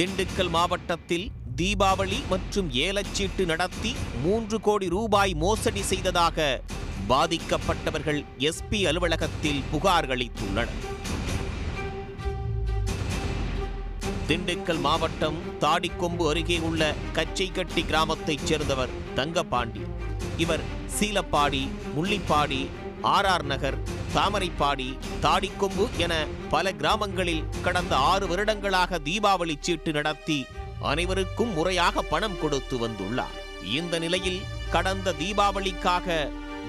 திண்டுக்கல் மாவட்டத்தில் தீபாவளி மற்றும் ஏலச்சீட்டு நடத்தி 3 கோடி ரூபாய் மோசடி செய்ததாக பாதிக்கப்பட்டவர்கள் எஸ்பி அலுவலகத்தில் புகார் அளித்துள்ளனர். திண்டுக்கல் மாவட்டம் தாடிக்கொம்பு அருகே உள்ள கச்சைக்கட்டி கிராமத்தைச் சேர்ந்தவர் தங்கபாண்டி. இவர் சீலப்பாடி, முள்ளிப்பாடி, ஆர்ஆர் நகர், தாமரைப்பாடி, தாடிக்கொம்பு என பல கிராமங்களில் கடந்த 6 வருடங்களாக தீபாவளி சீட்டு நடத்தி அனைவருக்கும் முறையாக பணம் கொடுத்து வந்துள்ளார். இந்த நிலையில் கடந்த தீபாவளிக்காக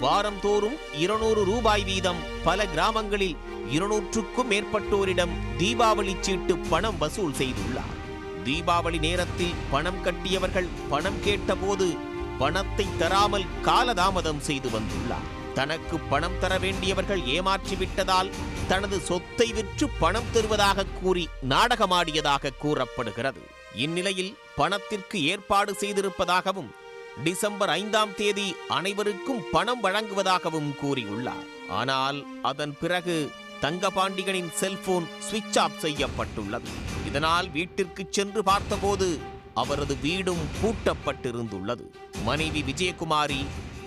வாரந்தோறும் 200 ரூபாய் வீதம் பல கிராமங்களில் 200க்கும் மேற்பட்டோரிடம் தீபாவளி சீட்டு பணம் வசூல் செய்துள்ளார். தீபாவளி நேரத்தில் பணம் கட்டியவர்கள் பணம் கேட்டபோது பணத்தை தராமல் காலதாமதம் செய்து வந்துள்ளார். தனக்கு பணம் தர வேண்டியவர்கள் ஏமாற்றிவிட்டதால் தனது சொத்தை விற்று பணம் தருவதாக கூறி நாடகமாடியதாக கூறப்படுகிறது. இந்நிலையில் பணத்திற்கு ஏற்பாடு செய்திருப்பதாகவும் டிசம்பர் 5ஆம் தேதி அனைவருக்கும் பணம் வழங்குவதாகவும் கூறியுள்ளார். ஆனால் அதன் பிறகு தங்கபாண்டியனின் செல்போன் சுவிட்ச் ஆஃப் செய்யப்பட்டுள்ளது. இதனால் வீட்டிற்கு சென்று பார்த்தபோது அவரது வீடும் பூட்டப்பட்டிருந்துள்ளது. மனைவி விஜயகுமாரி,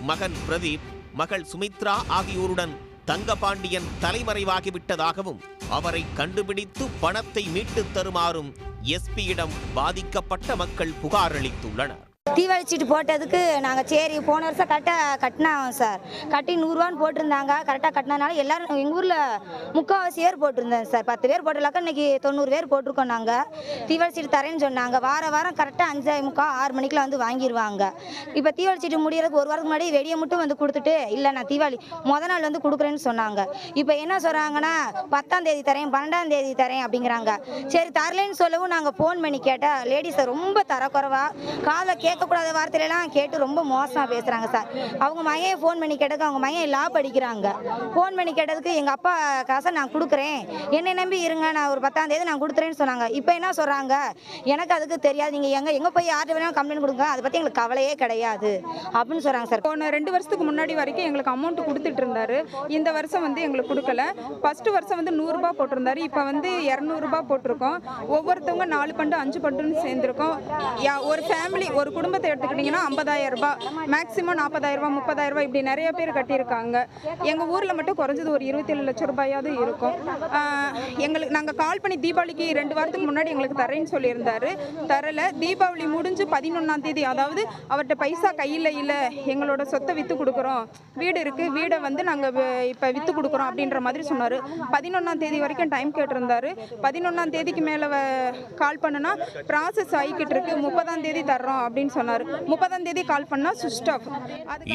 மகன் பிரதீப், மகள் சுமித்ரா ஆகியோருடன் தங்கபாண்டியன் தலைமறைவாகிவிட்டதாகவும் அவரை கண்டுபிடித்து பணத்தை மீட்டுத் தருமாறும் எஸ்பியிடம் பாதிக்கப்பட்ட மக்கள் புகார் அளித்துள்ளனர். தீபாவளி சீட்டு போட்டதுக்கு நாங்கள் சரி போன வருஷம் கரெக்டாக கட்டினாங்க சார். கட்டி 100 ரூபான்னு போட்டிருந்தாங்க. கரெக்டாக கட்டினதுனால எல்லாரும் எங்கள் ஊரில் 3/4 பேர் போட்டிருந்தேன் சார். 10 பேர் போட்டலாக்கா இன்றைக்கி 90 பேர் போட்டிருக்கோம். நாங்கள் தீபாவளி சீட்டு தரேன்னு சொன்னாங்க. வாரம் கரெக்டாக 5:45 6 மணிக்கெலாம் வந்து வாங்கிடுவாங்க. இப்போ தீபாவளி சீட்டு முடியறதுக்கு 1 வாரத்துக்கு முன்னாடி வெடியை மட்டும் வந்து கொடுத்துட்டு இல்லை நான் தீபாவளி மொதல் நாள் வந்து கொடுக்குறேன்னு சொன்னாங்க. இப்போ என்ன சொல்கிறாங்கன்னா 10ஆம் தேதி தரேன், 12ஆம் தேதி தரேன் அப்படிங்கிறாங்க. சரி தரலேன்னு சொல்லவும் நாங்கள் ஃபோன் பண்ணி கேட்டால் லேடிஸை ரொம்ப தரக்குறைவாக காதை கேட்கக்கூடாத வார்த்தையிலாம் கேட்டு ரொம்ப மோசமாக பேசுகிறாங்க சார். அவங்க மையம் ஃபோன் பண்ணி கேட்டதுக்கு அவங்க மையம் லா படிக்கிறாங்க. ஃபோன் பண்ணி கேட்டதுக்கு எங்கள் அப்பா காசை நான் கொடுக்குறேன், என்னை நம்பி இருங்க, நான் ஒரு 10ஆம் தேதி நான் கொடுத்துறேன்னு சொன்னாங்க. இப்போ என்ன சொல்கிறாங்க, எனக்கு அதுக்கு தெரியாது, நீங்கள் எங்கே போய் யார்கிட்ட வேணாலும் கம்ப்ளைண்ட் கொடுங்க, அதை பற்றி எங்களுக்கு கவலையே கிடையாது அப்படின்னு சொல்கிறாங்க சார். போன 2 வருஷத்துக்கு முன்னாடி வரைக்கும் எங்களுக்கு அமௌண்ட் கொடுத்துட்டு இருந்தாரு. இந்த வருஷம் வந்து எங்களுக்கு கொடுக்கல. ஃபர்ஸ்ட் வருஷம் வந்து 100 ரூபாய் போட்டிருந்தாரு. இப்போ வந்து 200 ரூபாய் போட்டிருக்கோம். ஒவ்வொருத்தவங்க 4 பண்டு 5 பண்டுன்னு சேர்ந்துருக்கோம். ஒரு ஃபேமிலி ஒரு குடும்பத்தை எடுத்துக்கிட்டிங்கன்னா 50,000 ரூபாய், மேக்ஸிமம் 40,000 ரூபாய், 30,000 ரூபாய் இப்படி நிறைய பேர் கட்டியிருக்காங்க. எங்கள் ஊரில் மட்டும் குறைஞ்சது ஒரு 27 லட்சம் ரூபாயாவது இருக்கும். எங்களுக்கு நாங்கள் கால் பண்ணி தீபாவளிக்கு 2 வாரத்துக்கு முன்னாடி எங்களுக்கு தரேன்னு சொல்லியிருந்தாரு. தரலை. தீபாவளி முடிஞ்சு 11ஆம் தேதி, அதாவது அவர்கிட்ட பைசா கையில் இல்லை, எங்களோட சொத்தை விற்று கொடுக்குறோம், வீடு இருக்குது, வீடை வந்து நாங்கள் இப்போ விற்று கொடுக்குறோம் அப்படின்ற மாதிரி சொன்னார். 11ஆம் தேதி வரைக்கும் டைம் கேட்டிருந்தாரு. 11ஆம் தேதிக்கு மேலே கால் பண்ணுனா ப்ராசஸ் ஆகிக்கிட்டு இருக்கு, 30ஆம் தேதி தர்றோம் அப்படின்னு சொன்னார். 30ஆம் தேதி கால் பண்ணா சுவிட்ச் ஆஃப்.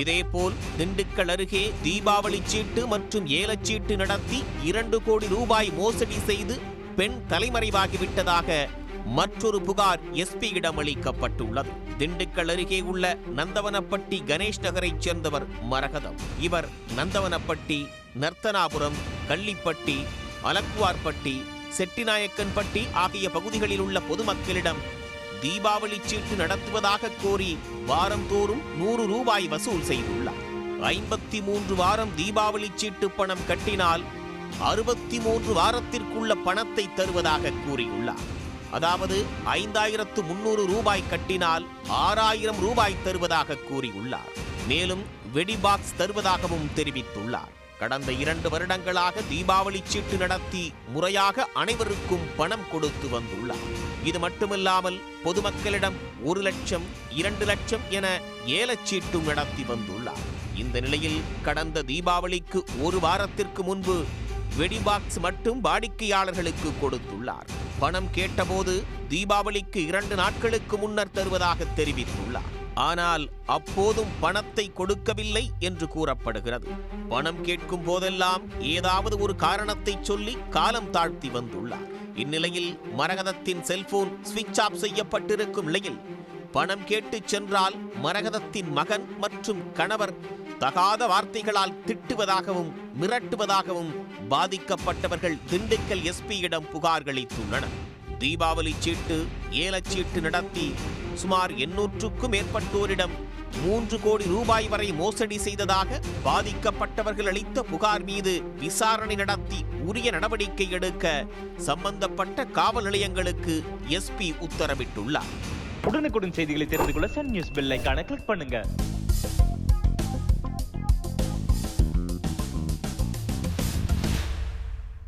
இதேபோல் திண்டுக்கல் அருகே தீபாவளி சீட்டு மற்றும் ஏலச்சீட்டு நடத்தி 2 கோடி ரூபாய் மோசடி செய்து பெண் தலைமறைவாகிவிட்டதாக மற்றொரு புகார் எஸ்பியிடம் அளிக்கப்பட்டுள்ளது. திண்டுக்கல் அருகே உள்ள நந்தவனப்பட்டி கணேஷ் நகரைச் சேர்ந்தவர் மரகதம். இவர் நந்தவனப்பட்டி, நர்த்தனாபுரம், கள்ளிப்பட்டி, அலக்குவார்பட்டி, செட்டிநாயக்கன்பட்டி ஆகிய பகுதிகளில் உள்ள பொதுமக்களிடம் தீபாவளி சீட்டு நடத்துவதாக கோரி வாரந்தோறும் 100 ரூபாய் வசூல் செய்துள்ளார். 53 வாரம் தீபாவளி சீட்டு பணம் கட்டினால் 63 வாரத்திற்குள்ள பணத்தை தருவதாக கூறியுள்ளார். அதாவது 5300 ரூபாய் கட்டினால் 6000 ரூபாய் தருவதாக கூறியுள்ளார். மேலும் வெடிபாக்ஸ் தருவதாகவும் தெரிவித்துள்ளார். கடந்த 2 வருடங்களாக தீபாவளி சீட்டு நடத்தி முறையாக அனைவருக்கும் பணம் கொடுத்து வந்துள்ளார். இது மட்டுமில்லாமல் பொதுமக்களிடம் 1 லட்சம், 2 லட்சம் என ஏலச்சீட்டும் நடத்தி வந்துள்ளார். இந்த நிலையில் கடந்த தீபாவளிக்கு 1 வாரத்திற்கு முன்பு வெடிபாக்ஸ் மட்டும் வாடிக்கையாளர்களுக்கு கொடுத்துள்ளார். பணம் கேட்டபோது தீபாவளிக்கு 2 நாட்களுக்கு முன்னர் தருவதாக தெரிவித்துள்ளார். ஆனால் அப்போதும் பணத்தை கொடுக்கவில்லை என்று கூறப்படுகிறது. பணம் கேட்கும் போதெல்லாம் ஏதாவது ஒரு காரணத்தை சொல்லி காலம் தாழ்த்தி வந்துள்ளார். இந்நிலையில் மரகதத்தின் செல்போன் சுவிட்ச் ஆஃப் செய்யப்பட்டிருக்கும் நிலையில் பணம் கேட்டு சென்றால் மரகதத்தின் மகன் மற்றும் கணவர் தகாத வார்த்தைகளால் திட்டுவதாகவும் மிரட்டுவதாகவும் பாதிக்கப்பட்டவர்கள் திண்டுக்கல் எஸ்பியிடம் புகார் அளித்துள்ளனர். தீபாவளி சீட்டு, ஏலச்சீட்டு நடத்தி சுமார் 800க்கும் மேற்பட்டோரிடம் 3 கோடி ரூபாய் வரை மோசடி செய்ததாக பாதிக்கப்பட்டவர்கள் அளித்த புகார் மீது விசாரணை நடத்தி உரிய நடவடிக்கை எடுக்க சம்பந்தப்பட்ட காவல் நிலையங்களுக்கு எஸ்பி உத்தரவிட்டுள்ளார். உடனுக்குடன் செய்திகளை தெரிந்து கொள்ள சன் நியூஸ் பெல் ஐகானை கிளிக் பண்ணுங்க.